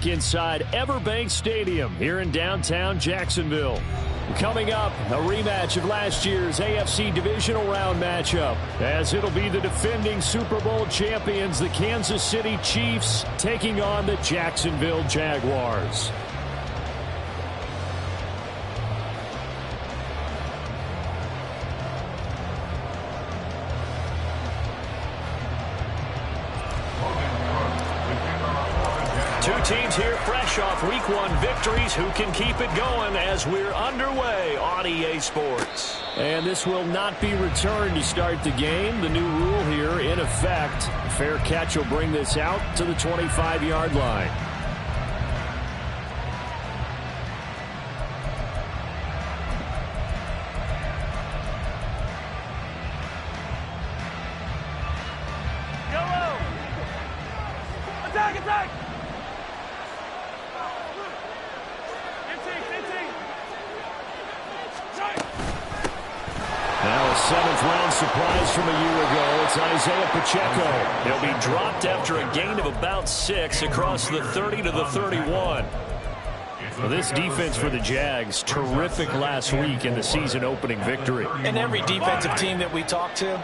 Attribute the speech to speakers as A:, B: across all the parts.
A: back inside Everbank Stadium here in downtown Jacksonville. Coming up, a rematch of last year's AFC Divisional Round matchup, as it'll be the defending Super Bowl champions, the Kansas City Chiefs, taking on the Jacksonville Jaguars. Two teams here fresh off Week 1 victories. Who can keep it going as we're underway on EA Sports? And this will not be returned to start the game. The new rule here in effect. Fair catch will bring this out to the 25-yard line. From a year ago, it's Isaiah Pacheco. He'll be dropped after a gain of about 6 across the 30 to the 31. Well, this defense for the Jags, terrific last week in the season-opening victory.
B: And every defensive team that we talk to,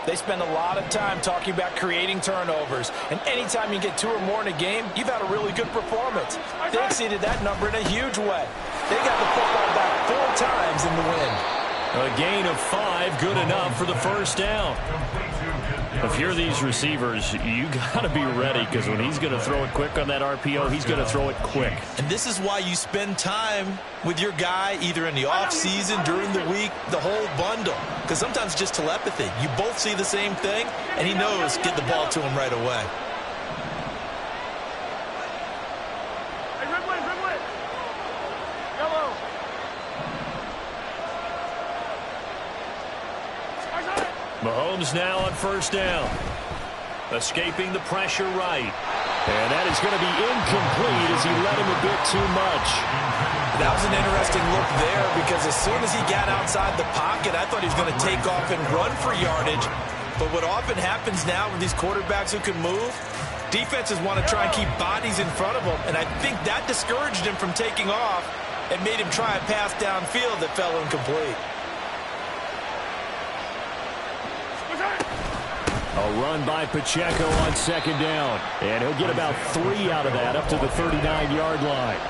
B: they spend a lot of time talking about creating turnovers. And anytime you get 2 or more in a game, you've had a really good performance. They exceeded that number in a huge way. They got the football back 4 times in the win.
A: A gain of 5, good enough for the first down. If you're these receivers, you got to be ready, because when he's going to throw it quick on that RPO, he's going to throw it quick.
C: And this is why you spend time with your guy either in the offseason, during the week, the whole bundle. Because sometimes it's just telepathy. You both see the same thing, and he knows get the ball to him right away.
A: Mahomes now on first down. Escaping the pressure right. And that is going to be incomplete as he led him a bit too much.
B: That was an interesting look there, because as soon as he got outside the pocket, I thought he was going to take off and run for yardage. But what often happens now with these quarterbacks who can move, defenses want to try and keep bodies in front of them. And I think that discouraged him from taking off and made him try a pass downfield that fell incomplete.
A: A run by Pacheco on second down. And he'll get about 3 out of that up to the 39-yard line.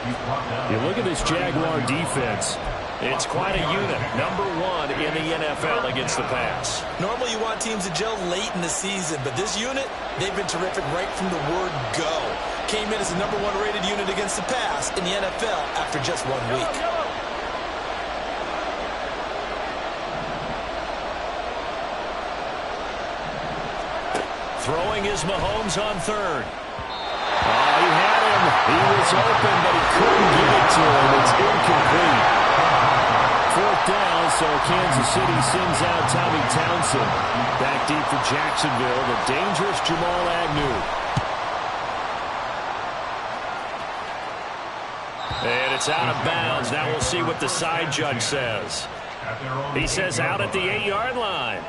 A: You look at this Jaguar defense. It's quite a unit. Number 1 in the NFL against the pass.
B: Normally you want teams to gel late in the season, but this unit, they've been terrific right from the word go. Came in as the number 1 rated unit against the pass in the NFL after just 1 week.
A: Throwing is Mahomes on third. He had him. He was open, but he couldn't get it to him. It's incomplete. 4th down, so Kansas City sends out Tommy Townsend. Back deep for Jacksonville, the dangerous Jamal Agnew. And it's out of bounds. Now we'll see what the side judge says. He says out at the 8-yard line.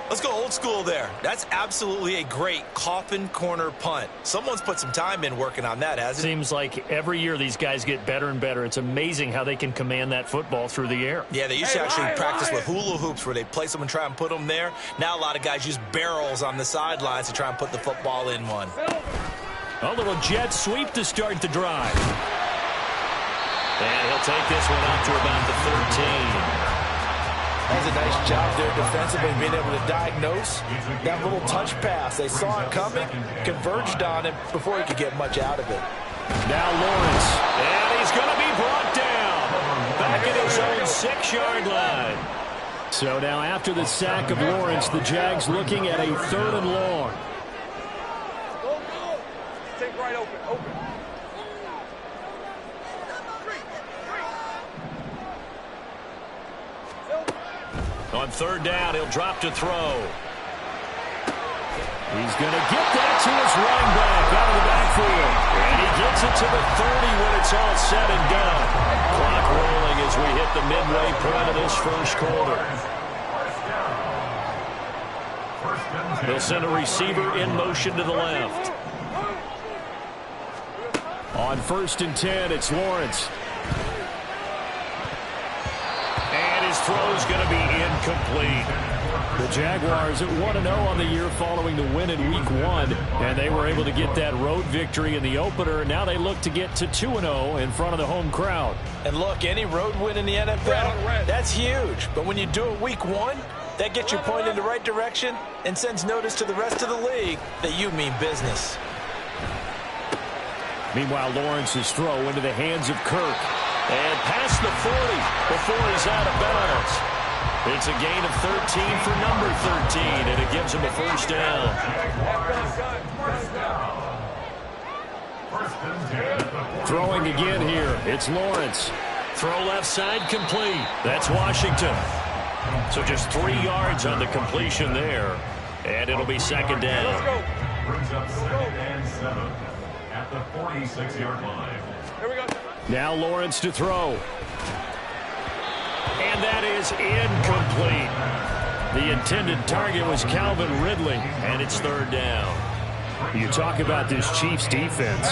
B: Let's go old school there. That's absolutely a great coffin corner punt. Someone's put some time in working on that, hasn't it?
A: Seems like every year these guys get better and better. It's amazing how they can command that football through the air.
B: Yeah, they used to actually practice with hula hoops where they place them and try and put them there. Now a lot of guys use barrels on the sidelines to try and put the football in one.
A: A little jet sweep to start the drive. And he'll take this one out to about the 13.
B: That was a nice job there defensively, being able to diagnose that little touch pass. They saw it coming, converged on him before he could get much out of it.
A: Now Lawrence, and he's going to be brought down back at his own 6-yard line. So now after the sack of Lawrence, the Jags looking at a 3rd and long.
D: Take right open.
A: On 3rd down, he'll drop to throw. He's going to get that to his running back out of the backfield. And he gets it to the 30 when it's all said and done. Clock rolling as we hit the midway point of this first quarter. They'll send a receiver in motion to the left. On 1st and 10, it's Lawrence. And his throw's going to be incomplete. The Jaguars at 1-0 on the year following the win in Week 1. And they were able to get that road victory in the opener. And now they look to get to 2-0 in front of the home crowd.
B: And look, any road win in the NFL, that's huge. But when you do it Week 1, that gets you pointed in the right direction and sends notice to the rest of the league that you mean business.
A: Meanwhile, Lawrence's throw into the hands of Kirk. And past the 40 before he's out of bounds. It's a gain of 13 for number 13, and it gives him a first down. Throwing again here. It's Lawrence. Throw left side complete. That's Washington. So just 3 yards on the completion there. And it'll be second down.
E: Brings up 2nd and 7 at the 46-yard line.
D: Here we go.
A: Now Lawrence to throw. And that is incomplete. The intended target was Calvin Ridley, and it's 3rd down. You talk about this Chiefs defense,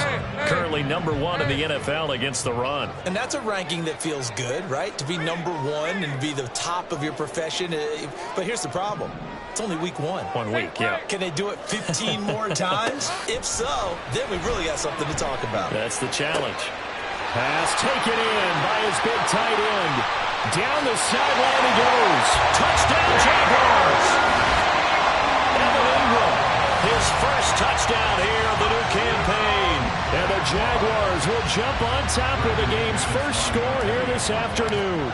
A: currently number 1 in the NFL against the run.
B: And that's a ranking that feels good, right? To be number 1 and be the top of your profession. But here's the problem. It's only Week 1.
A: 1 week, yeah.
B: Can they do it 15 more times? If so, then we really got something to talk about.
A: That's the challenge. Pass taken in by his big tight end. Down the sideline he goes. Touchdown, Jaguars. Evan Ingram, his first touchdown here of the new campaign. And the Jaguars will jump on top of the game's first score here this afternoon.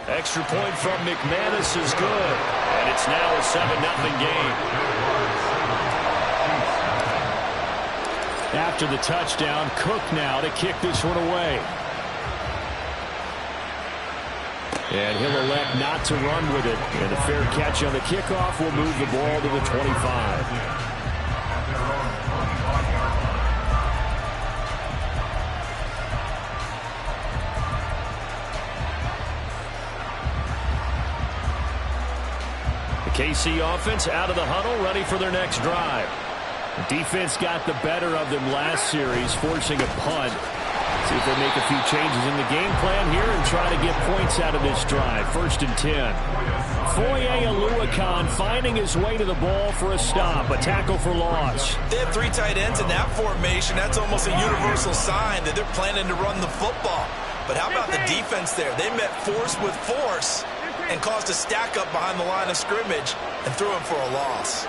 A: Extra point from McManus is good. And it's now a 7-0 game. After the touchdown, Cook now to kick this one away. And he'll elect not to run with it. And a fair catch on the kickoff will move the ball to the 25. The KC offense out of the huddle, ready for their next drive. The defense got the better of them last series, forcing a punt. See if they make a few changes in the game plan here and try to get points out of this drive. 1st and 10. Foye Oluokun finding his way to the ball for a stop, a tackle for loss.
B: They have 3 tight ends in that formation. That's almost a universal sign that they're planning to run the football. But how about the defense there? They met force with force and caused a stack up behind the line of scrimmage and threw him for a loss.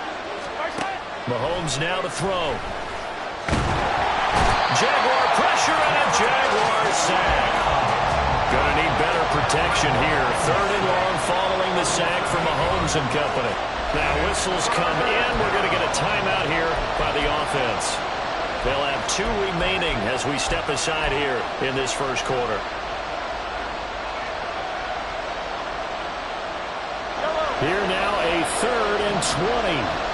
A: Mahomes now to throw. Jaguar pressure and a Jaguar sack. Gonna need better protection here. 3rd and long following the sack from Mahomes and company. Now whistles come in. We're going to get a timeout here by the offense. They'll have 2 remaining as we step aside here in this first quarter. Here now a 3rd and 20.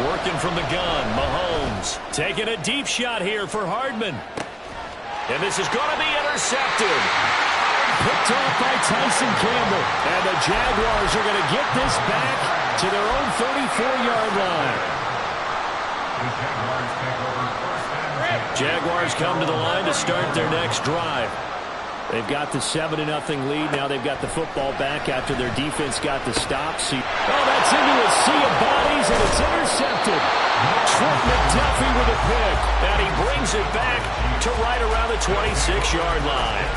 A: Working from the gun, Mahomes taking a deep shot here for Hardman. And this is going to be intercepted. Picked off by Tyson Campbell. And the Jaguars are going to get this back to their own 34-yard line. Jaguars come to the line to start their next drive. They've got the 7-0 lead. Now they've got the football back after their defense got the stop. Oh, that's into a sea of bodies, and it's intercepted. Trent McDuffie with a pick. And he brings it back to right around the 26-yard line.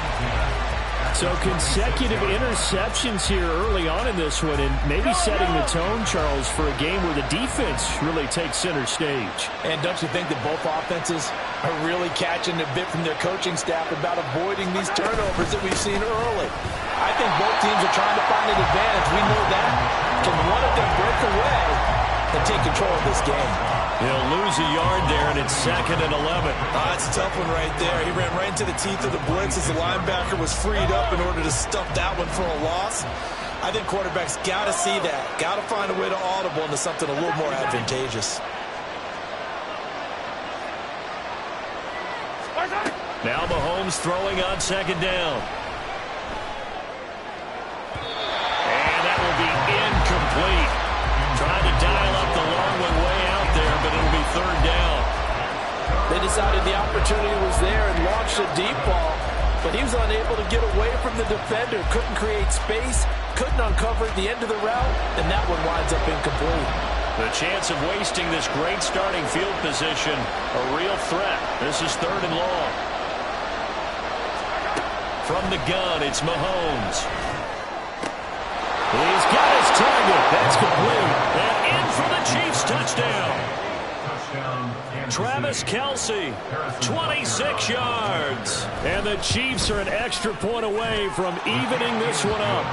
A: So consecutive interceptions here early on in this one, and maybe setting the tone, Charles, for a game where the defense really takes center stage.
B: And don't you think that both offenses are really catching a bit from their coaching staff about avoiding these turnovers that we've seen early? I think both teams are trying to find an advantage. We know that. Can one of them break away and take control of this game?
A: He'll lose a yard there, and it's 2nd and 11.
B: It's a tough one right there. He ran right into the teeth of the blitz as the linebacker was freed up in order to stuff that one for a loss. I think quarterbacks got to see that. Got to find a way to audible into something a little more advantageous.
A: Now Mahomes throwing on 2nd down.
B: decided the opportunity was there and launched a deep ball, but he was unable to get away from the defender, couldn't create space, couldn't uncover at the end of the route, and that one winds up incomplete.
A: The chance of wasting this great starting field position, a real threat. This is 3rd and long. From the gun, it's Mahomes. He's got his target. That's complete. And in for the Chiefs touchdown. Travis Kelce, 26 yards. And the Chiefs are an extra point away from evening this one up.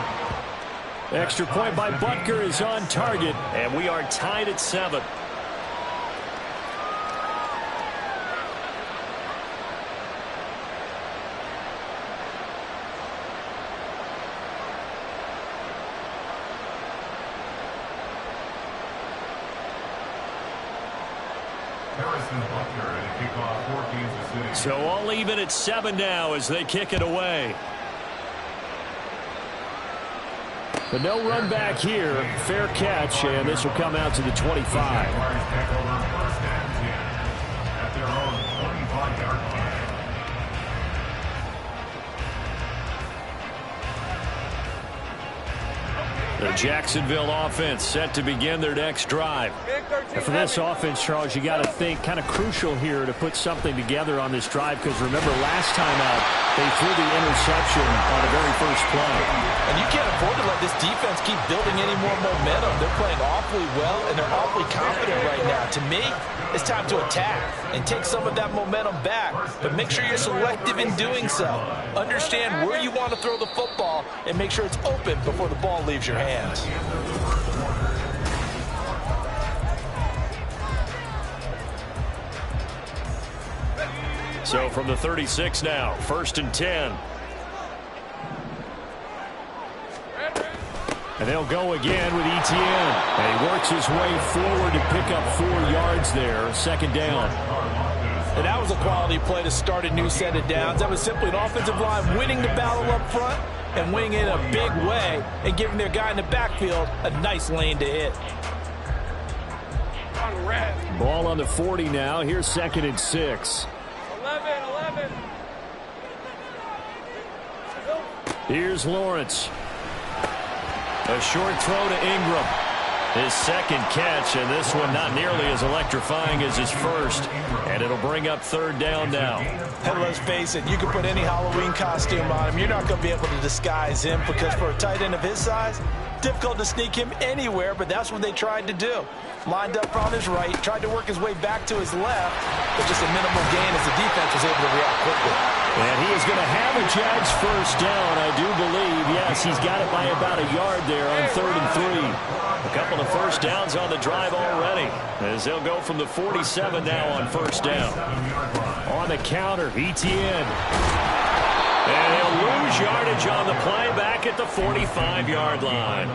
A: Extra point by Butker is on target, and we are tied at 7. So all even at 7 now as they kick it away. But no run back here. Fair catch, and this will come out to the 25. The Jacksonville offense set to begin their next drive. And for this offense, Charles, you got to think kind of crucial here to put something together on this drive, because remember last time out they threw the interception on the very first play.
B: And you can't afford to let this defense keep building any more momentum. They're playing awfully well, and they're awfully confident right now. To me, it's time to attack and take some of that momentum back, but make sure you're selective in doing so. Understand where you want to throw the football and make sure it's open before the ball leaves your hands.
A: So from the 36 now, 1st and 10. And they'll go again with Etienne. And he works his way forward to pick up 4 yards there, 2nd down.
B: And that was a quality play to start a new set of downs. That was simply an offensive line winning the battle up front and winning it in a big way and giving their guy in the backfield a nice lane to hit.
A: Ball on the 40 now. Here's 2nd and 6.
D: 11.
A: Here's Lawrence. A short throw to Ingram. His 2nd catch, and this one not nearly as electrifying as his first. And it'll bring up 3rd down now.
B: And let's face it, you can put any Halloween costume on him. You're not going to be able to disguise him, because for a tight end of his size, difficult to sneak him anywhere, but that's what they tried to do. Lined up on his right, tried to work his way back to his left, but just a minimal gain as the defense was able to react quickly.
A: And he is going to have a Jags 1st down, I do believe. Yes, he's got it by about a yard there on 3rd and 3. A couple of 1st downs on the drive already, as they'll go from the 47 now on 1st down. On the counter, Etienne. And he'll lose yardage on the play back at the 45-yard line.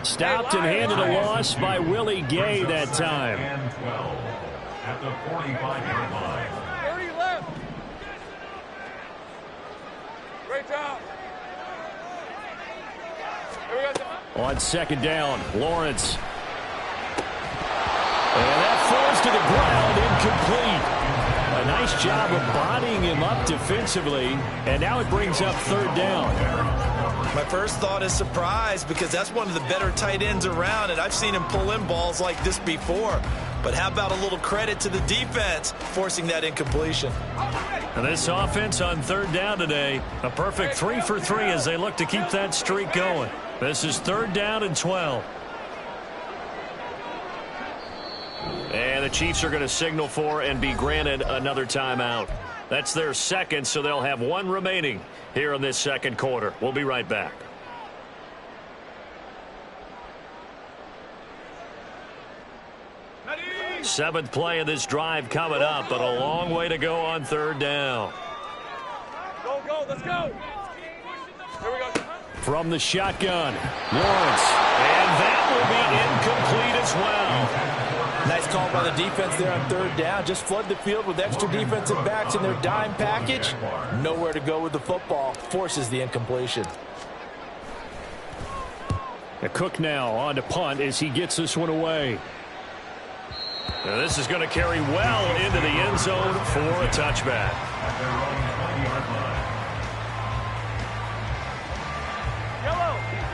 A: Stopped and handed a loss by Willie Gay that time.
E: At the 45-yard line.
D: 30 left. Great job. Here we go.
A: On 2nd down, Lawrence. And that falls to the ground, incomplete. A nice job of bodying him up defensively, and now it brings up 3rd down.
B: My first thought is surprise, because that's one of the better tight ends around, and I've seen him pull in balls like this before. But how about a little credit to the defense forcing that incompletion?
A: And this offense on 3rd down today, a perfect 3 for 3 as they look to keep that streak going. This is 3rd down and 12. And the Chiefs are going to signal for and be granted another timeout. That's their 2nd, so they'll have 1 remaining here in this 2nd quarter. We'll be right back. Seventh play of this drive coming up, but a long way to go on 3rd down.
D: Go, let's go. Here we go.
A: From the shotgun, Lawrence. And that will be incomplete as well.
B: Nice call by the defense there on 3rd down. Just flood the field with extra defensive backs in their dime package. Nowhere to go with the football. Forces the incompletion.
A: Cook now on to punt as he gets this one away. And this is going to carry well into the end zone for a touchback.
E: At their own 20-yard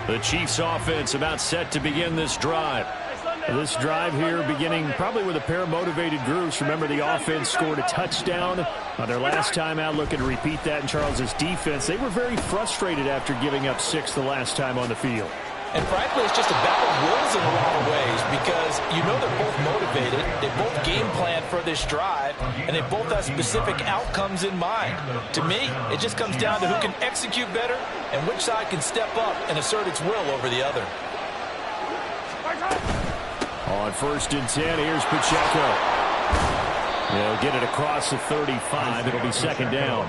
E: line.
A: The Chiefs offense about set to begin this drive. This drive here beginning probably with a pair of motivated groups. Remember, the offense scored a touchdown on their last time out, looking to repeat that in Charles's defense. They were very frustrated after giving up 6 the last time on the field.
B: And frankly, it's just a battle of wills in a lot of ways because you know they're both motivated, they both game plan for this drive, and they both have specific outcomes in mind. To me, it just comes down to who can execute better and which side can step up and assert its will over the other.
A: On 1st and 10, here's Pacheco. They'll get it across the 35. It'll be second down.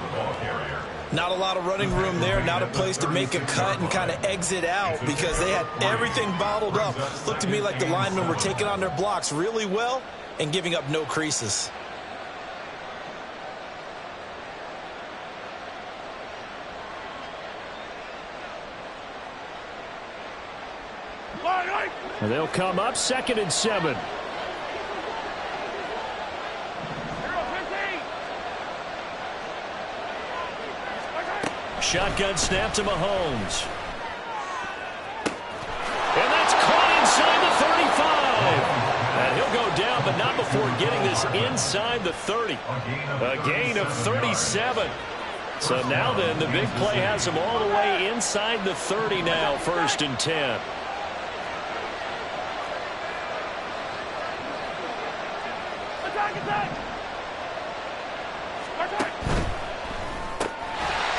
B: Not a lot of running room there, not a place to make a cut and kind of exit out because they had everything bottled up. Looked to me like the linemen were taking on their blocks really well and giving up no creases.
A: And they'll come up 2nd and 7. Shotgun snap to Mahomes. And that's caught inside the 35. And he'll go down, but not before getting this inside the 30. A gain of 37. So now then, the big play has him all the way inside the 30 now, 1st and 10.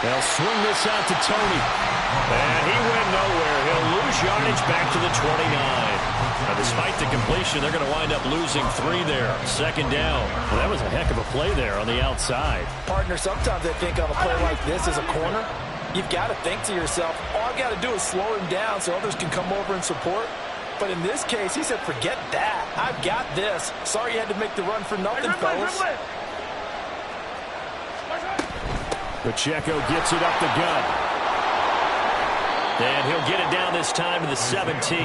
A: They'll swing this out to Tony. And he went nowhere. He'll lose yardage back to the 29. Now, despite the completion, they're going to wind up losing 3 there. 2nd down. Well, that was a heck of a play there on the outside.
B: Partner, sometimes I think on a play like this as a corner, you've got to think to yourself, all I've got to do is slow him down so others can come over and support. But in this case, he said, forget that. I've got this. Sorry you had to make the run for nothing, fellas.
A: Pacheco gets it up the gut. And he'll get it down this time to the 17.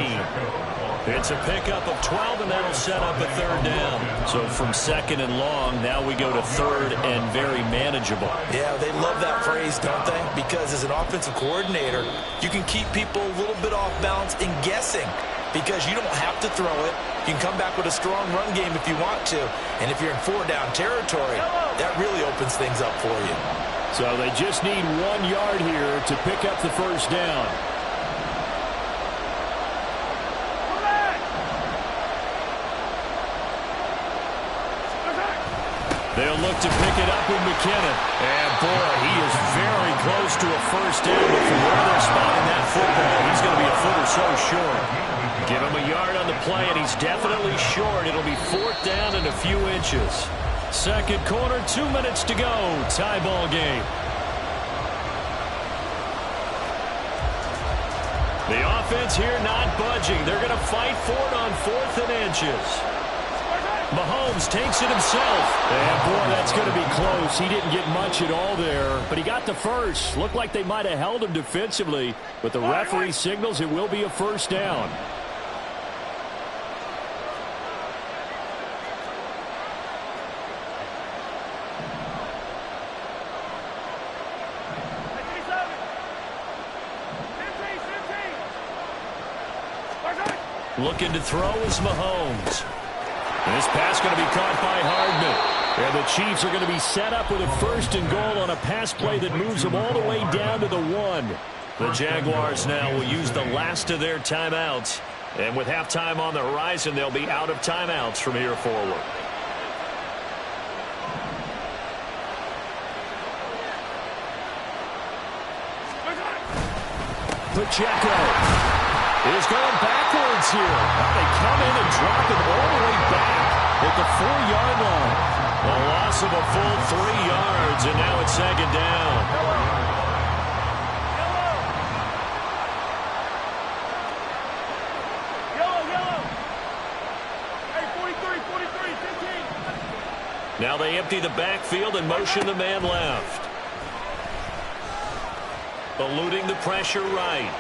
A: It's a pickup of 12, and that'll set up a 3rd down. So from 2nd and long, now we go to 3rd and very manageable.
B: Yeah, they love that phrase, don't they? Because as an offensive coordinator, you can keep people a little bit off balance and guessing because you don't have to throw it. You can come back with a strong run game if you want to. And if you're in 4-down territory, that really opens things up for you.
A: So they just need 1 yard here to pick up the 1st down. They'll look to pick it up with McKinnon. And, boy, he is very close to a 1st down. But from where they're spotting that football, he's going to be a foot or so short. Give him a yard on the play, and he's definitely short. It'll be 4th down and a few inches. 2nd quarter, 2 minutes to go. Tie ball game. The offense here not budging. They're going to fight for it on 4th and inches. Mahomes takes it himself. And, boy, that's going to be close. He didn't get much at all there, but he got the first. Looked like they might have held him defensively, but the referee signals it will be a 1st down. Looking to throw is Mahomes. And this pass going to be caught by Hardman. And the Chiefs are going to be set up with a 1st and goal on a pass play that moves them all the way down to the 1. The Jaguars now will use the last of their timeouts. And with halftime on the horizon, they'll be out of timeouts from here forward. Pacheco is going backwards here. They come in and drop him all the way back at the 4-yard line. A loss of a full 3 yards, and now it's 2nd down.
D: Yellow. Hey, 43, 15.
A: Now they empty the backfield and motion the man left. Eluding the pressure right.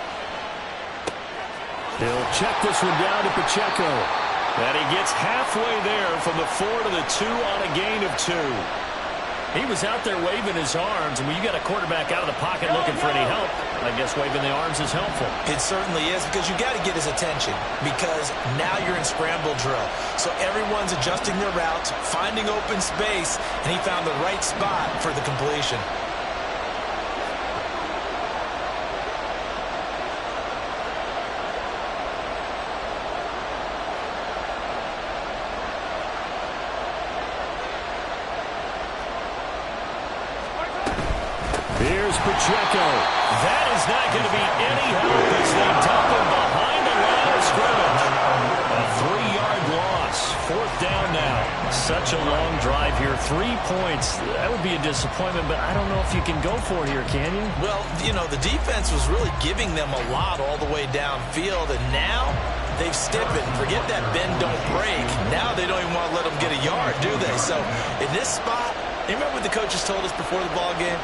A: He'll check this one down to Pacheco. And he gets halfway there from the 4 to the 2 on a gain of 2. He was out there waving his arms, and when you got a quarterback out of the pocket looking for any help, I guess waving the arms is helpful.
B: It certainly is, because you got to get his attention, because now you're in scramble drill. So everyone's adjusting their routes, finding open space, and he found the right spot for the completion.
A: Here's Pacheco. That is not going to be any help as they dump him behind the line of scrimmage. A 3-yard loss. 4th down now. Such a long drive here. 3 points. That would be a disappointment, but I don't know if you can go for it here, can you?
B: Well, you know, the defense was really giving them a lot all the way downfield, and now they've stiffened. Forget that bend, don't break. Now they don't even want to let them get a yard, do they? So in this spot, you remember what the coaches told us before the ball game?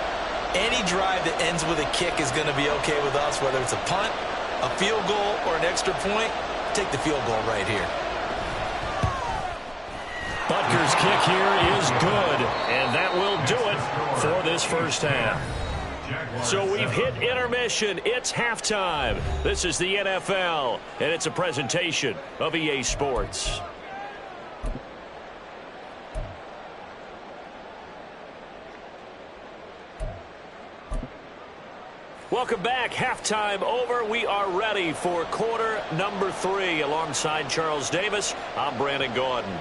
B: Any drive that ends with a kick is going to be okay with us, whether it's a punt, a field goal, or an extra point. Take the field goal right here.
A: Butker's kick here is good, and that will do it for this first half. So we've hit intermission. It's halftime. This is the NFL, and it's a presentation of EA Sports. Welcome back. Halftime over. We are ready for quarter number 3. Alongside Charles Davis, I'm Brandon Gordon.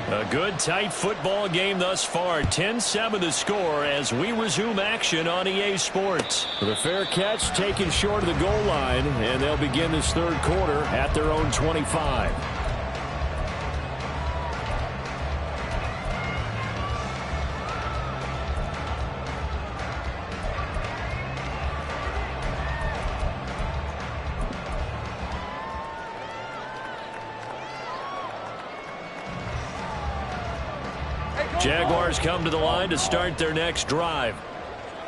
A: A good, tight football game thus far. 10-7 the score as we resume action on EA Sports. The fair catch taken short of the goal line, and they'll begin this third quarter at their own 25. Jaguars come to the line to start their next drive.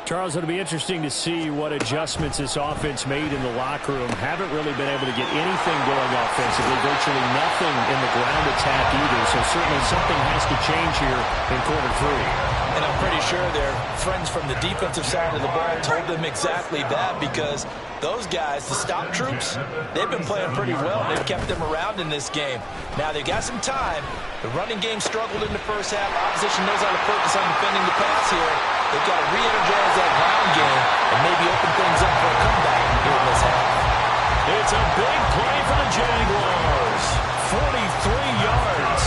A: Charles, it'll be interesting to see what adjustments this offense made in the locker room. Haven't really been able to get anything going offensively, virtually nothing in the ground attack either. So certainly something has to change here in quarter 3.
B: And I'm pretty sure their friends from the defensive side of the ball told them exactly that, because those guys, the stop troops, they've been playing pretty well. They've kept them around in this game. Now they've got some time. The running game struggled in the first half. Opposition knows how to focus on defending the pass here. They've got to re-energize that ground game and maybe open things up for a comeback here in this half.
A: It's a big play for the Jaguars. 43 yards.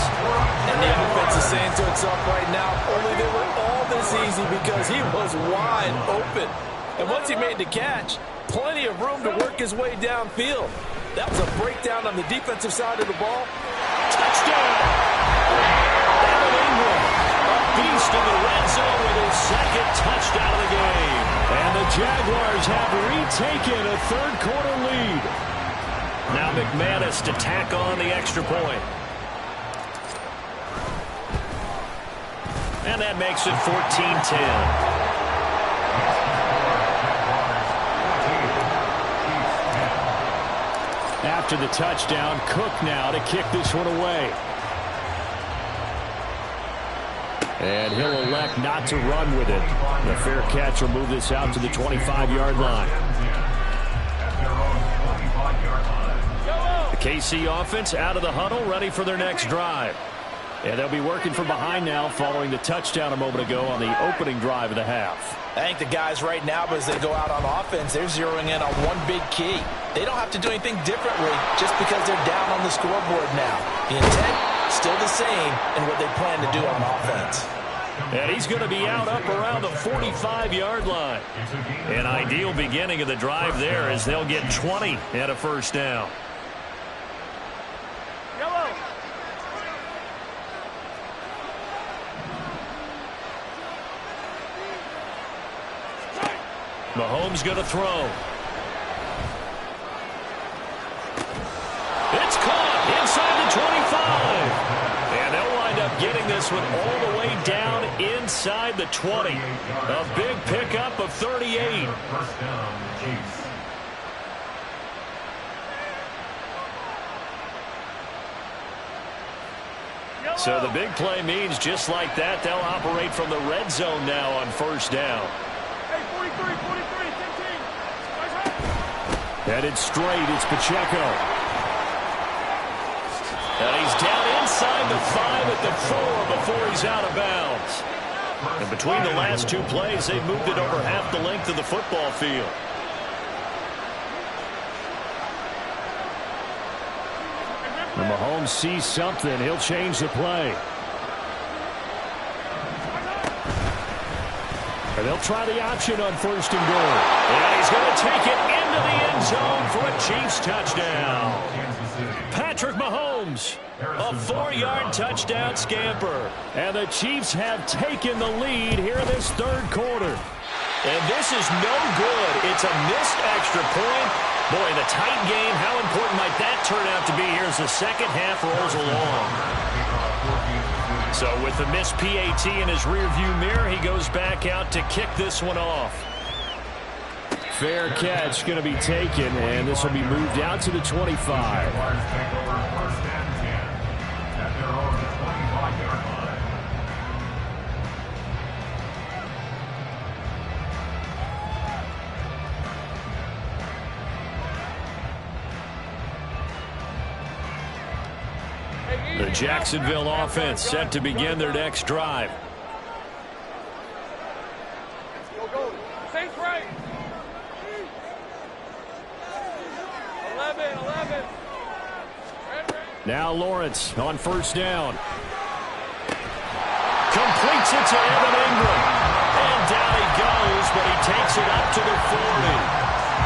B: And the offense is saying to itself right now, only they were all this easy because he was wide open. And once he made the catch, plenty of room to work his way downfield. That was a breakdown on the defensive side of the ball.
A: Touchdown! Evan Ingram, a beast in the red zone with his second touchdown of the game. And the Jaguars have retaken a third-quarter lead. Now McManus to tack on the extra point. And that makes it 14-10. After the touchdown, Cook now to kick this one away. And he'll elect not to run with it. The fair catch will move this out to the 25-yard line. The KC offense out of the huddle, ready for their next drive. And they'll be working from behind now following the touchdown a moment ago on the opening drive of the half.
B: I think the guys right now, as they go out on offense, they're zeroing in on one big key. They don't have to do anything differently just because they're down on the scoreboard now. The intent, still the same in what they plan to do on offense.
A: And he's going to be out up around the 45-yard line. An ideal beginning of the drive there as they'll get 20 and a first down. Mahomes going to throw. It's caught inside the 25. And they'll wind up getting this one all the way down inside the 20. A big pickup of 38. So the big play means just like that, they'll operate from the red zone now on first down.
D: Hey, 43, 15.
A: Headed straight, it's Pacheco. And he's down inside the 5 at the 4 before he's out of bounds. And between the last two plays, they've moved it over half the length of the football field. When Mahomes sees something, he'll change the play. And they'll try the option on first and goal. And he's going to take it into the end zone for a Chiefs touchdown. Patrick Mahomes, a 4-yard touchdown scamper. And the Chiefs have taken the lead here in this third quarter. And this is no good. It's a missed extra point. Boy, the tight game, how important might that turn out to be here as the second half rolls along? So with the missed PAT in his rearview mirror, he goes back out to kick this one off. Fair catch going to be taken, and this will be moved out to the 25. The Jacksonville offense set to begin their next drive.
D: Go. Saints right. 11.
A: Now Lawrence on first down. Completes it to Evan Ingram. And down he goes, but he takes it up to the 40.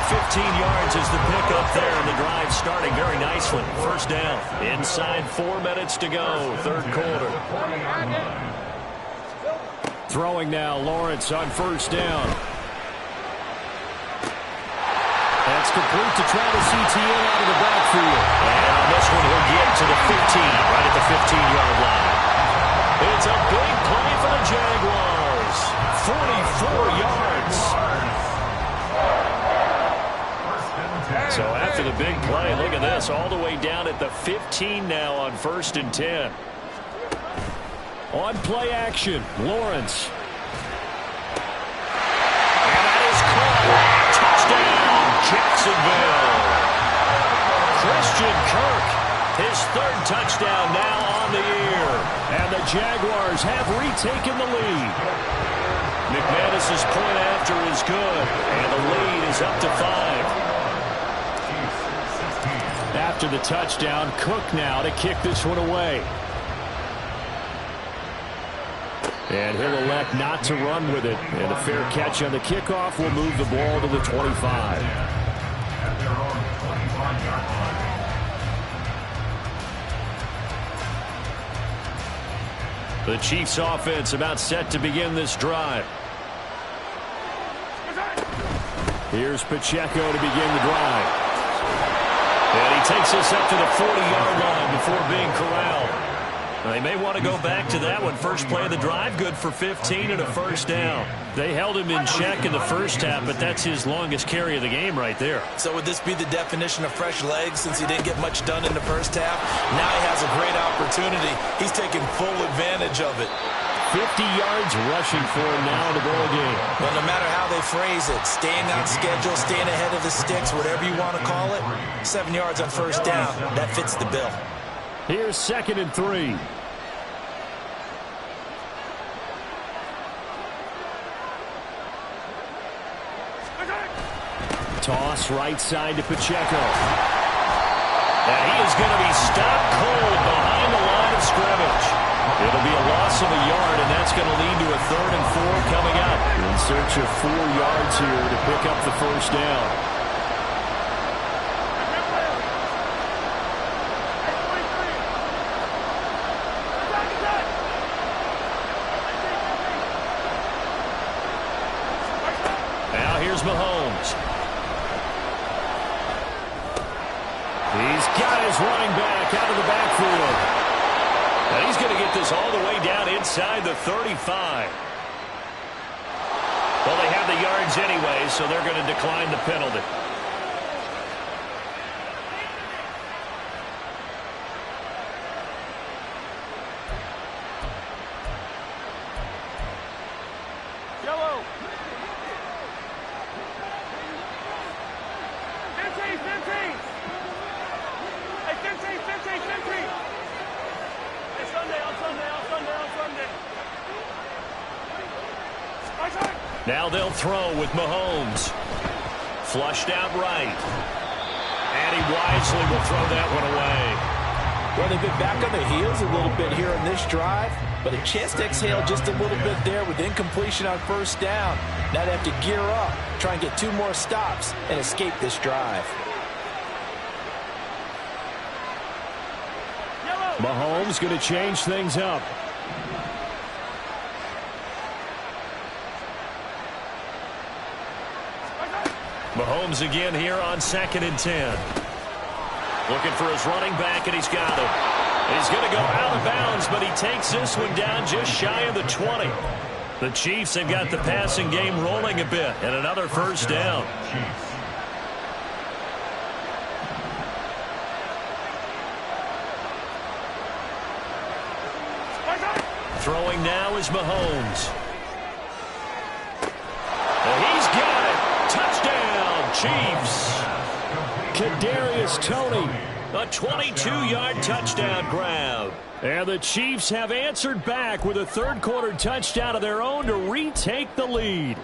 A: 15 yards is the pickup there, and the drive starting very nicely. First down. Inside 4 minutes to go, third quarter. Throwing now, Lawrence on first down. That's complete to Travis Etienne out of the backfield. And on this one, he'll get to the 15, right at the 15-yard line. It's a big play for the Jaguars. 44 yards. So after the big play, look at this, all the way down at the 15 now on first and 10. On play action, Lawrence. And that is caught. Touchdown, Jacksonville. Christian Kirk, his third touchdown now on the year. And the Jaguars have retaken the lead. McManus's point after is good, and the lead is up to 5. After the touchdown, Cook now to kick this one away. And he'll elect not to run with it. And a fair catch on the kickoff will move the ball to the 25. The Chiefs offense about set to begin this drive. Here's Pacheco to begin the drive. And he takes us up to the 40-yard line before being corralled. Now, they may want to go back to that one. First play of the drive, good for 15 and a first down. They held him in check in the first half, but that's his longest carry of the game right there.
B: So would this be the definition of fresh legs since he didn't get much done in the first half? Now he has a great opportunity. He's taking full advantage of it.
A: 50 yards rushing for him now in the ball game.
B: Well, no matter how they phrase it, staying on schedule, staying ahead of the sticks, whatever you want to call it, 7 yards on first down, that fits the bill.
A: Here's 2nd and 3. Toss right side to Pacheco. And he is going to be stopped cold behind the line of scrimmage. It'll be a loss of a yard, and that's going to lead to a 3rd and 4 coming up. In search of 4 yards here to pick up the first down. Now here's Mahomes. He's got his running back out of the backfield. And he's going to get this all the way down inside the 35. Well, they have the yards anyway, so they're going to decline the penalty. Now they'll throw with Mahomes. Flushed out right. And he wisely will throw that one away.
B: Well, they've been back on their heels a little bit here on this drive, but a chance to exhale just a little bit there with incompletion on first down. Now they have to gear up, try and get 2 more stops, and escape this drive.
A: Mahomes going to change things up. Mahomes again here on 2nd and 10. Looking for his running back, and he's got him. He's going to go out of bounds, but he takes this one down just shy of the 20. The Chiefs have got the passing game rolling a bit, and another first down. Throwing now is Mahomes. And he's got it. Touchdown, Chiefs. Kadarius Toney, a 22-yard touchdown grab. And the Chiefs have answered back with a third-quarter touchdown of their own to retake the lead.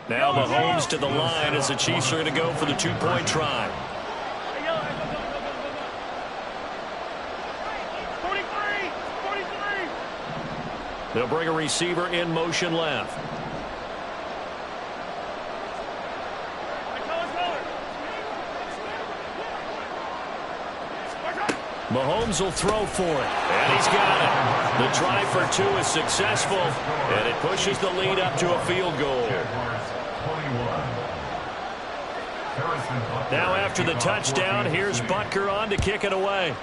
A: Now Mahomes to the line as the Chiefs are going to go for the 2-point try. They'll bring a receiver in motion left. Mahomes will throw for it, and he's got it. The try for 2 is successful, and it pushes the lead up to a field goal. Now after the touchdown, here's Butker on to kick it away.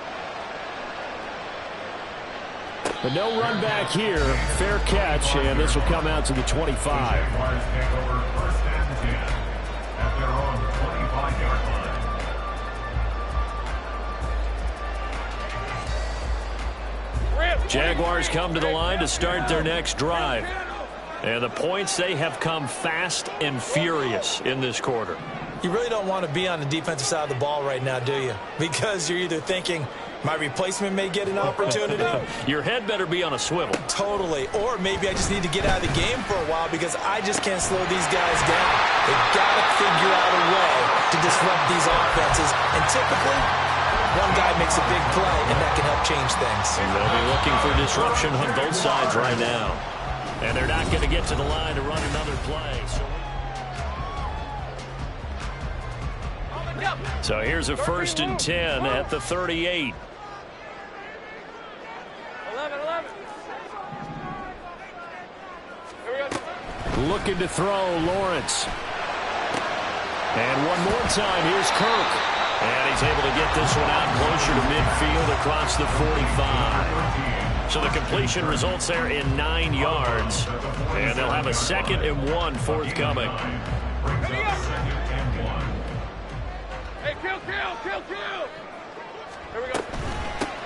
A: But no run back here. Fair catch, and this will come out to the 25. Jaguars come to the line to start their next drive. And the points, they have come fast and furious in this quarter.
B: You really don't want to be on the defensive side of the ball right now, do you? Because you're either thinking, my replacement may get an opportunity.
A: Your head better be on a swivel.
B: Totally. Or maybe I just need to get out of the game for a while because I just can't slow these guys down. They've got to figure out a way to disrupt these offenses. And typically, one guy makes a big play, and that can help change things.
A: And they'll be looking for disruption on both sides right now. And they're not going to get to the line to run another play. So here's a 1st and 10 at the 38.
D: 11. Here we go.
A: Looking to throw, Lawrence. And one more time, here's Kirk. And he's able to get this one out closer to midfield across the 45. So the completion results there in 9 yards. And they'll have a 2nd and 1 forthcoming.
D: Hey, kill. Here we go.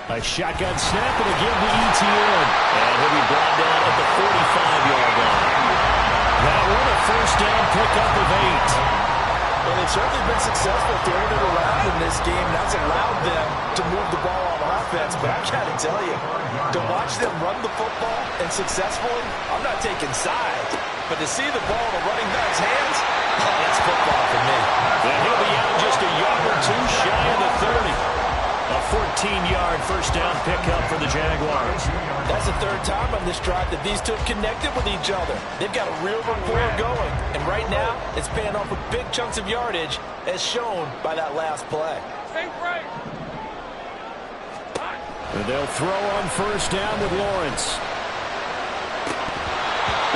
A: A shotgun snap and again to ETN. And he'll be brought down at the 45-yard line. That one a first down pickup of 8.
B: Well, they've certainly been successful throwing it around in this game. That's allowed them to move the ball on offense. But I got to tell you, to watch them run the football and successfully, I'm not taking sides. But to see the ball in a running back's hands, that's football for me.
A: And he'll be out just a yard or 2 shy of the 30. A 14-yard first down pickup for the Jaguars.
B: That's the 3rd time on this drive that these two have connected with each other. They've got a real rapport going. And right now, it's paying off with big chunks of yardage, as shown by that last play.
A: And they'll throw on first down with Lawrence.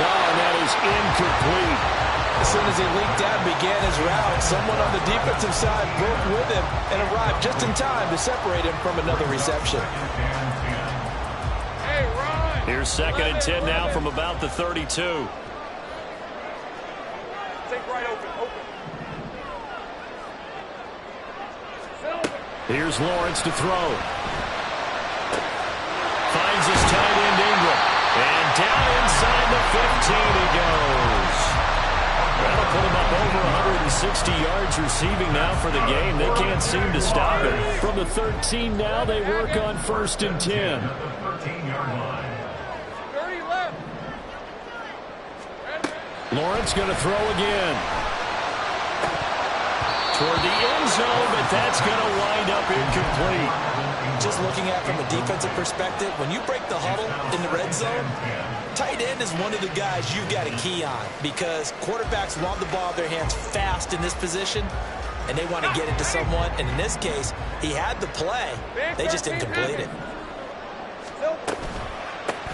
A: Oh, and that is incomplete.
B: As soon as he leaked out and began his route, someone on the defensive side broke with him and arrived just in time to separate him from another reception.
D: Hey, run!
A: Here's 2nd and 10 now from about the 32.
D: Take right open.
A: Here's Lawrence to throw. Finds his tight end Ingram. And down inside the 15 he goes. That'll put him up over 160 yards receiving now for the game. They can't seem to stop him. From the 13 now, they work on 1st and 10.
D: 30 left.
A: Lawrence going to throw again. Toward the end zone, but that's going to wind up incomplete.
B: Just looking at it from a defensive perspective, when you break the huddle in the red zone, tight end is one of the guys you've got to key on because quarterbacks want the ball in their hands fast in this position, and they want to get it to someone. And in this case, he had the play. They just didn't complete it.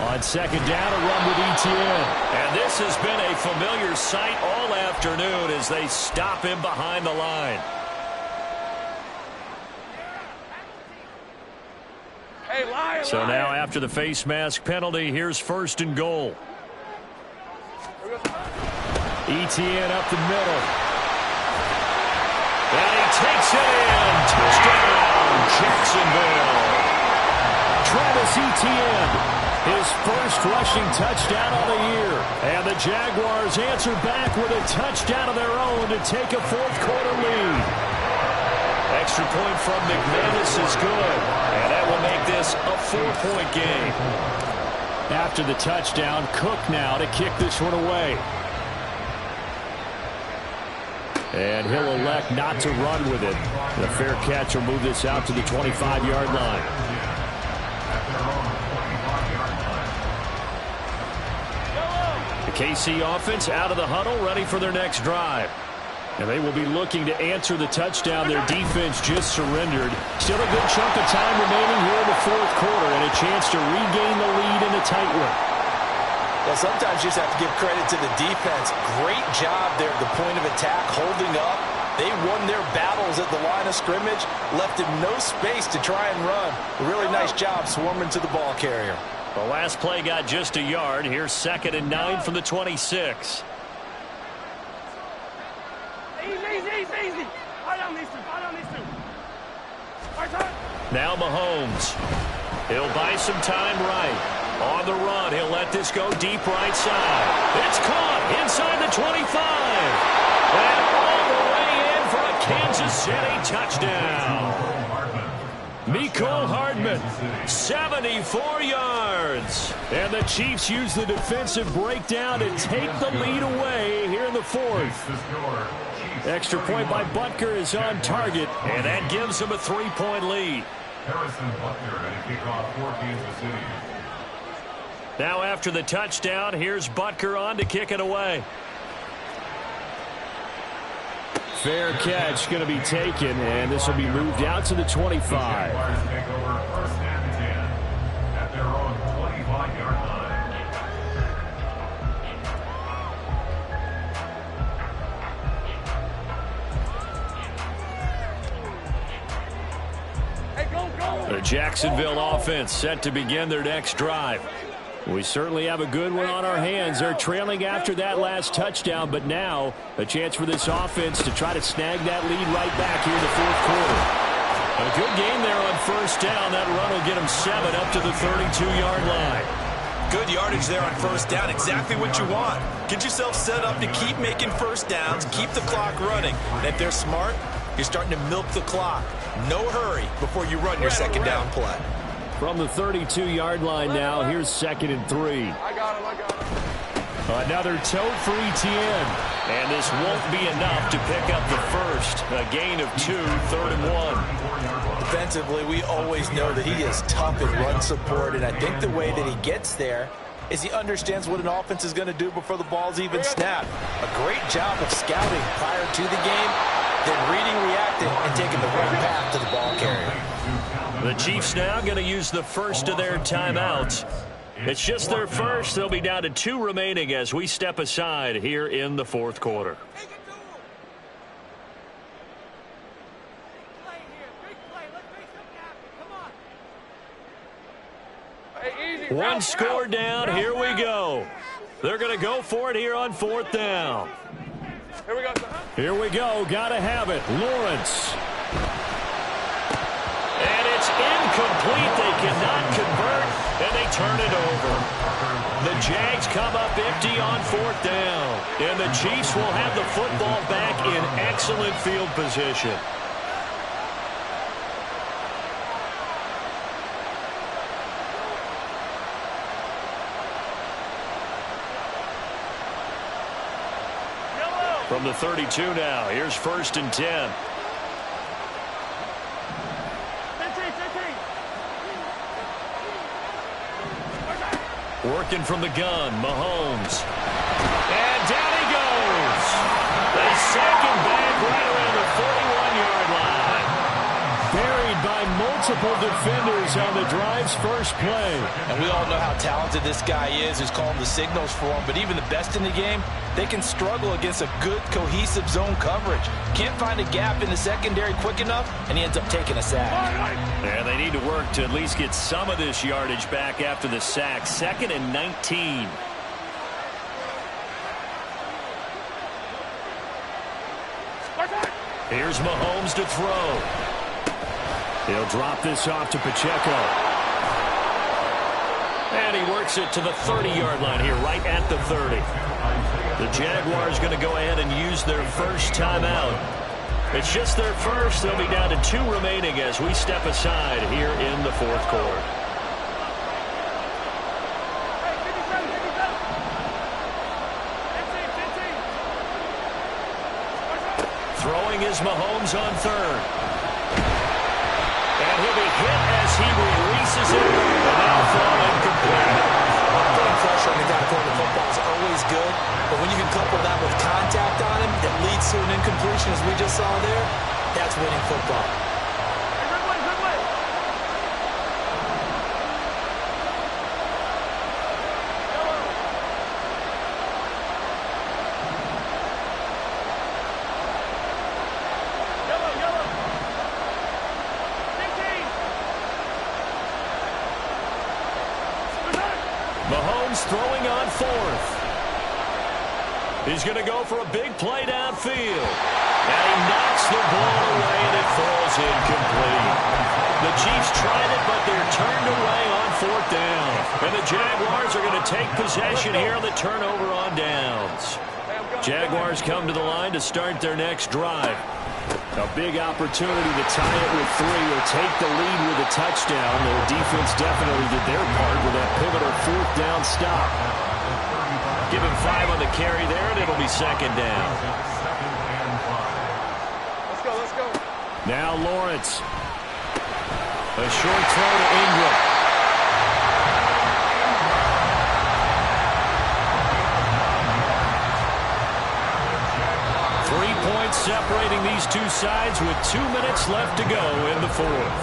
A: On second down, a run with ETN. And this has been a familiar sight all afternoon as they stop him behind the line. So now after the face mask penalty, here's first and goal. ETN up the middle. And he takes it in. Touchdown, Jacksonville. Travis Etienne, his first rushing touchdown of the year. And the Jaguars answer back with a touchdown of their own to take a fourth-quarter lead. Extra point from McManus is good. And that will make this a 4-point game. After the touchdown, Cook now to kick this one away. And he'll elect not to run with it. The fair catch will move this out to the 25-yard line. The KC offense out of the huddle, ready for their next drive. And they will be looking to answer the touchdown their defense just surrendered. Still a good chunk of time remaining here in the fourth quarter and a chance to regain the lead in a tight one.
B: Well, sometimes you just have to give credit to the defense. Great job there at the point of attack, holding up. They won their battles at the line of scrimmage, left him no space to try and run. A really nice job swarming to the ball carrier.
A: The last play got just a yard. Here's 2nd and 9 from the 26.
D: Easy. Right on these two.
A: Now Mahomes. He'll buy some time right. On the run, he'll let this go deep right side. It's caught inside the 25. And all the way in for a Kansas City touchdown. Mecole Hardman, 74 yards. And the Chiefs use the defensive breakdown to take the lead away here in the fourth. Extra point by Butker is on target, and that gives him a 3-point lead.
E: Harrison Butker ready to kick off for Kansas City.
A: Now after the touchdown, here's Butker on to kick it away. Fair catch going to be taken, and this will be moved out to the 25.
E: Jaguars take over 1st and 10 at their own 25-yard line.
D: Hey, go.
A: The Jacksonville offense set to begin their next drive. We certainly have a good one on our hands. They're trailing after that last touchdown, but now a chance for this offense to try to snag that lead right back here in the fourth quarter. A good game there on first down. That run will get them 7 up to the 32-yard line.
B: Good yardage there on first down. Exactly what you want. Get yourself set up to keep making first downs, keep the clock running. And if they're smart, you're starting to milk the clock. No hurry before you run your second down play.
A: From the 32-yard line now, here's 2nd and 3.
D: I got him.
A: Another tote for ETN. And this won't be enough to pick up the first. A gain of 2, 3rd and 1.
B: Defensively, we always know that he is tough in run support, and I think the way that he gets there is he understands what an offense is going to do before the ball's even snapped. A great job of scouting prior to the game, then reading, reacting, and taking the right path to the ball carrier.
A: The Chiefs now going to use the first of their timeouts. It's just their first. They'll be down to 2 remaining as we step aside here in the fourth quarter. One score down. Here we go. They're going to go for it here on 4th down. Here we go. Got to have it. Lawrence. And it's incomplete. They cannot convert, and they turn it over. The Jags come up empty on 4th down. And the Chiefs will have the football back in excellent field position. From the 32 now, here's 1st and 10. Working from the gun, Mahomes. And down he goes. They sack him back right around the 41-yard line. Buried by multiple defenders on the drive's first play.
B: And we all know how talented this guy is who's calling the signals for him. But even the best in the game, they can struggle against a good, cohesive zone coverage. Can't find a gap in the secondary quick enough, and he ends up taking a sack.
A: Yeah, they need to work to at least get some of this yardage back after the sack. 2nd and 19. Here's Mahomes to throw. He'll drop this off to Pacheco. And he works it to the 30-yard line here, right at the 30. The Jaguars going to go ahead and use their first timeout. It's just their first. They'll be down to 2 remaining as we step aside here in the 4th quarter. Throwing is Mahomes on 3rd. And he'll be hit as he releases it. And now throw incomplete.
B: Putting pressure on the guy throwing the football is always good, but when you can couple that with contact on him that leads to an incompletion, as we just saw there, that's winning football.
A: Mahomes throwing on 4th. He's going to go for a big play downfield. And he knocks the ball away, and it falls incomplete. The Chiefs tried it, but they're turned away on 4th down. And the Jaguars are going to take possession here on the turnover on downs. Jaguars come to the line to start their next drive. A big opportunity to tie it with 3 or take the lead with a touchdown. Their defense definitely did their part with that pivotal 4th down stop. Give him 5 on the carry there, and it'll be 2nd down.
D: Let's go.
A: Now Lawrence. A short throw to Ingram. Separating these two sides with 2 minutes left to go in the 4th.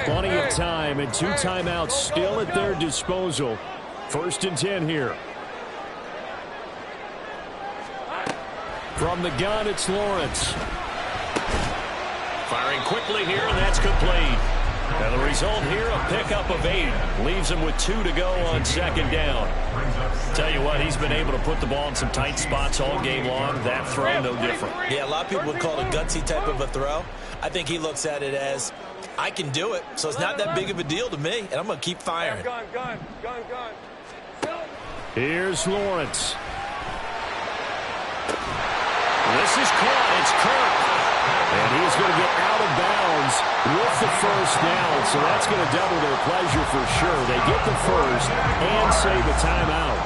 A: Plenty of time and 2 timeouts still at their disposal. 1st and 10 here. From the gun, it's Lawrence. Firing quickly here, and that's complete. And the result here, a pickup of 8. Leaves him with 2 to go on 2nd down. Tell you what, he's been able to put the ball in some tight spots all game long. That throw, no different.
B: Yeah, a lot of people would call it a gutsy type of a throw. I think he looks at it as, I can do it, so it's not that big of a deal to me, and I'm going to keep firing.
D: Gun.
A: Here's Lawrence. This is caught. It's Kirk. And he's going to get out of bounds with the 1st down, so that's going to double their pleasure for sure. They get the 1st and save a timeout.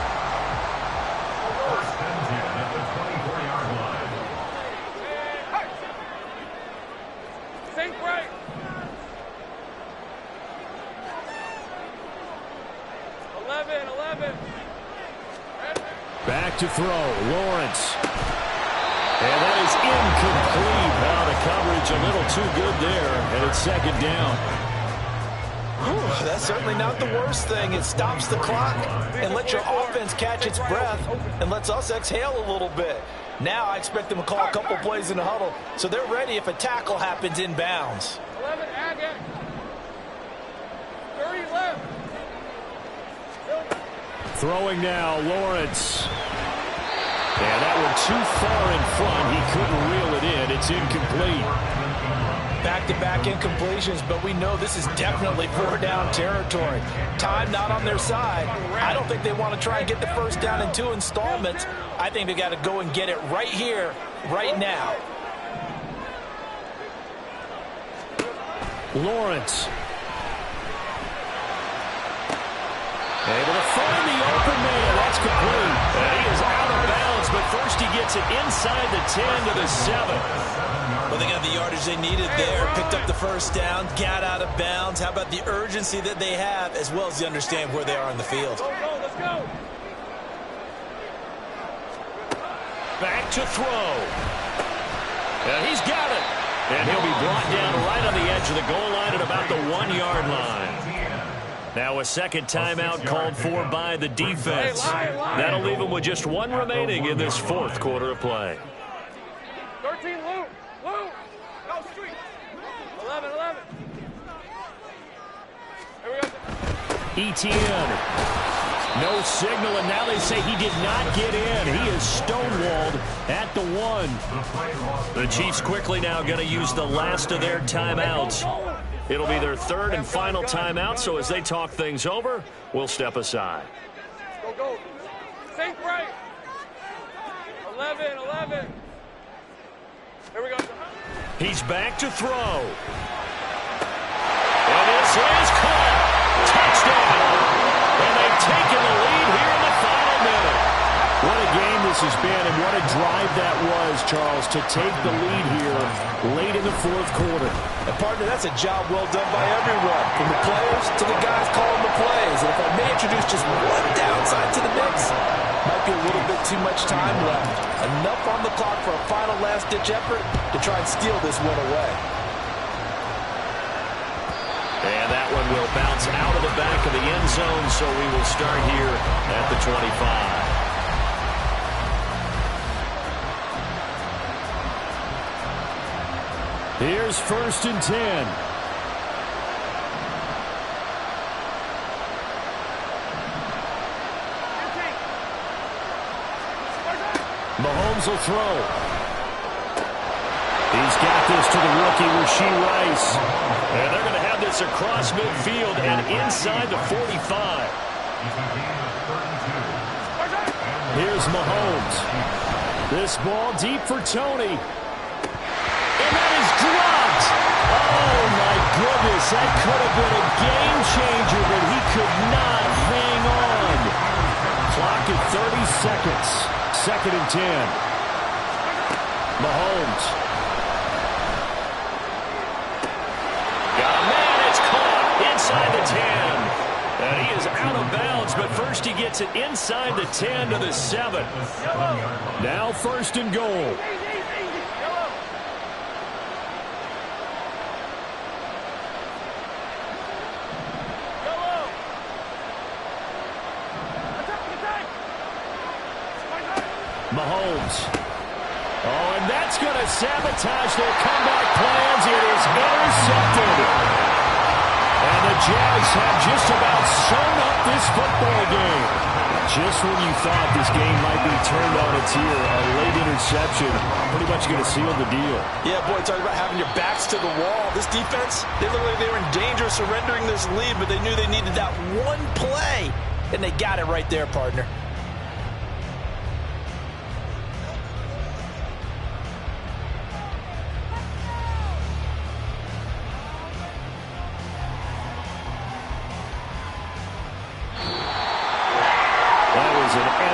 E: 1st and 10 at the 24-yard line.
D: Think right. Eleven.
A: Back to throw. Lawrence. And that is incomplete. Now the coverage a little too good there, and it's 2nd down.
B: Whew, that's certainly not the worst thing. It stops the clock and lets your offense catch its breath and lets us exhale a little bit. Now I expect them to call a couple plays in the huddle, so they're ready if a tackle happens in bounds.
D: 11, Agate. 30 left.
A: Throwing now, Lawrence. And that one too far in front. He couldn't reel it in. It's incomplete.
B: Back-to-back incompletions, but we know this is definitely 4-down territory. Time not on their side. I don't think they want to try and get the 1st down in 2 installments. I think they got to go and get it right here, right now.
A: Lawrence. Able to find the open man. That's complete. And he is out of bounds, but first he gets it inside the 10 to the 7.
B: Well, they got the yardage they needed there. Picked up the first down, got out of bounds. How about the urgency that they have, as well as they understand where they are on the field?
D: Let's go.
A: Back to throw. And he's got it. And he'll be brought down right on the edge of the goal line at about the 1-yard line. Now a second timeout called for by the defense. That'll leave them with just one remaining in this fourth quarter of play.
D: 13, Luke. Go street. 11. Here we go.
A: ETN. No signal, and now they say he did not get in. He is stonewalled at the 1. The Chiefs quickly now going to use the last of their timeouts. It'll be their third and final timeout, so as they talk things over, we'll step aside.
D: Go. Safe break. 11. Here we go.
A: He's back to throw. And this is caught. Touchdown. And they've taken the lead here in the final minute. What a game this has been, and what a drive that was, Charles, to take the lead here late in the fourth quarter.
B: And partner, that's a job well done by everyone, from the players to the guys calling the plays. And if I may introduce just one downside to the mix, might be a little bit too much time left. Enough on the clock for a final last-ditch effort to try and steal this one away.
A: And that one will bounce out of the back of the end zone, so we will start here at the 25. Here's 1st and 10. Mahomes will throw. He's got this to the rookie, Rashee Rice. And they're going to have this across midfield and inside the 45. Here's Mahomes. This ball deep for Tony. And that is dropped. Oh, my goodness. That could have been a game changer, but he could not hang on. Clock at 30 seconds. 2nd and 10. Mahomes. Got a man. It's caught inside the 10. And he is out of bounds, but first he gets it inside the 10 to the 7. Now 1st and goal. Mahomes. Oh, and that's going to sabotage their comeback plans. It is intercepted. And the Jags have just about sewn up this football game. Just when you thought this game might be turned on its ear, a late interception pretty much going to seal the deal.
B: Yeah, boy, talking about having your backs to the wall. This defense, they looked like they were in danger of surrendering this lead, but they knew they needed that one play, and they got it right there, partner.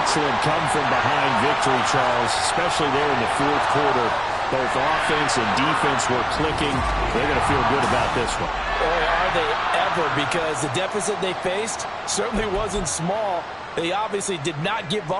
A: Excellent come-from-behind victory, Charles, especially there in the fourth quarter. Both offense and defense were clicking. They're going to feel good about this one.
B: Boy, are they ever, because the deficit they faced certainly wasn't small. They obviously did not give up.